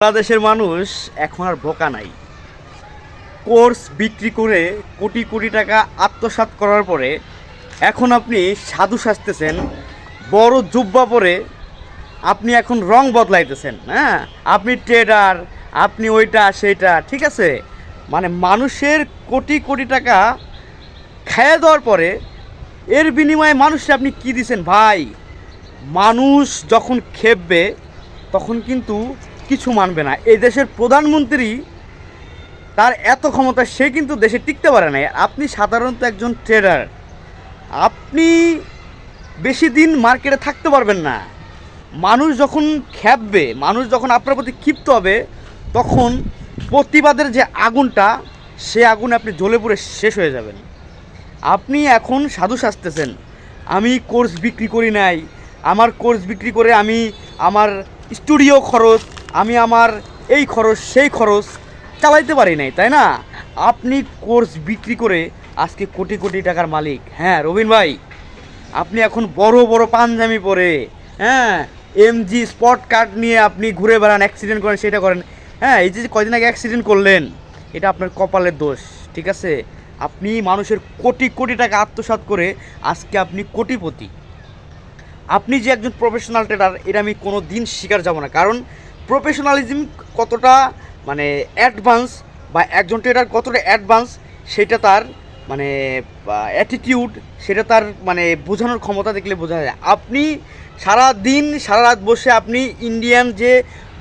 বাংলাদেশের মানুষ এখন আর বোকা নাই। কোর্স বিক্রি করে কোটি কোটি টাকা আত্মসাৎ করার পরে এখন আপনি সাধু সাজতেছেন, বড় জুব্বা পরে আপনি এখন রং বদলাইতেছেন। হ্যাঁ, আপনি ট্রেডার, আপনি ওইটা সেইটা, ঠিক আছে। মানে মানুষের কোটি কোটি টাকা খেয়ে দেওয়ার পরে এর বিনিময়ে মানুষকে আপনি কী দিছেন ভাই? মানুষ যখন খেপবে তখন কিন্তু কিছু মানবে না। এই দেশের প্রধানমন্ত্রী, তার এত ক্ষমতা, সে কিন্তু দেশে টিকতে পারে না। আপনি সাধারণত একজন ট্রেডার, আপনি বেশি দিন মার্কেটে থাকতে পারবেন না। মানুষ যখন খেপবে, মানুষ যখন আপনার প্রতি ক্ষিপ্ত হবে, তখন প্রতিবাদের যে আগুনটা, সে আগুনে আপনি জ্বলে পুড়ে শেষ হয়ে যাবেন। আপনি এখন সাধু সাজতেছেন, আমি কোর্স বিক্রি করি নাই, আমার কোর্স বিক্রি করে আমি আমার স্টুডিও খরচ, আমি আমার এই খরচ সেই খরচ চালাইতে পারি নাই, তাই না? আপনি কোর্স বিক্রি করে আজকে কোটি কোটি টাকার মালিক। হ্যাঁ রবিন ভাই, আপনি এখন বড় বড় পাঞ্জাবি পরে, হ্যাঁ, এমজি স্পট কার্ড নিয়ে আপনি ঘুরে বেড়ান, অ্যাক্সিডেন্ট করেন, সেটা করেন। হ্যাঁ, এই যে কয়দিন আগে অ্যাক্সিডেন্ট করলেন, এটা আপনার কপালের দোষ, ঠিক আছে। আপনি মানুষের কোটি কোটি টাকা আত্মসাৎ করে আজকে আপনি কোটিপতি। আপনি যে একজন প্রফেশনাল ট্রেডার, এটা আমি কোনো দিন স্বীকার যাব না। কারণ প্রফেশনালিজম কতটা মানে অ্যাডভান্স, বা একজন ট্রেডার কতটা অ্যাডভান্স, সেটা তার মানে অ্যাটিটিউড, সেটা তার মানে বোঝানোর ক্ষমতা দেখলে বোঝা যায়। আপনি সারা দিন সারা রাত বসে আপনি ইন্ডিয়ান যে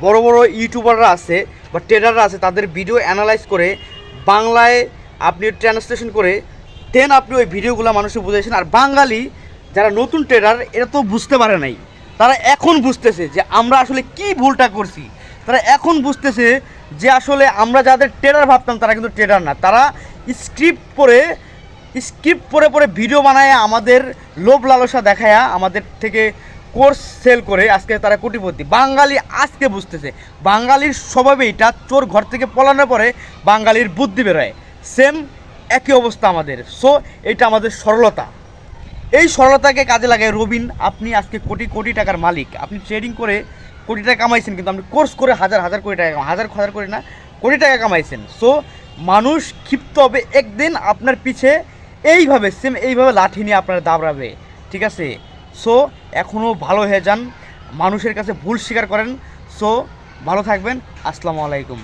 বড় বড় ইউটিউবাররা আছে বা ট্রেডাররা আছে, তাদের ভিডিও অ্যানালাইজ করে বাংলায় আপনি ট্রান্সলেশন করে দেন আপনি ওই ভিডিওগুলো মানুষকে বুঝাইছেন। আর বাঙালি যারা নতুন ট্রেডার, এরা তো বুঝতে পারে নাই, তারা এখন বুঝতেছে যে আমরা আসলে কি ভুলটা করছি। তারা এখন বুঝতেছে যে আসলে আমরা যাদের ট্রেডার ভাবতাম, তারা কিন্তু ট্রেডার না। তারা স্ক্রিপ্ট পরে পরে ভিডিও বানায়, আমাদের লোভ লালসা দেখায়া আমাদের থেকে কোর্স সেল করে আজকে তারা কোটিপতি। বাঙালি আজকে বুঝতেছে, বাঙালির স্বভাবে এটা, চোর ঘর থেকে পলানোর পরে বাঙালির বুদ্ধি বেরোয়। সেম একই অবস্থা আমাদের। সো এটা আমাদের সরলতা, এই সরলতাকে কাজে লাগায় রবিন আপনি আজকে কোটি কোটি টাকার মালিক। আপনি ট্রেডিং করে কোটি টাকা কামাইছেন, কিন্তু আপনি কোর্স করে হাজার হাজার কোটি টাকা, হাজার করে না, কোটি টাকা কামাইছেন। সো মানুষ ক্ষিপ্ত হবে একদিন আপনার পিছে, এইভাবে সেম এইভাবে লাঠি নিয়ে আপনার দাবড়াবে, ঠিক আছে। সো এখনও ভালো হয়ে যান, মানুষের কাছে ভুল স্বীকার করেন। সো ভালো থাকবেন, আসসালামু আলাইকুম।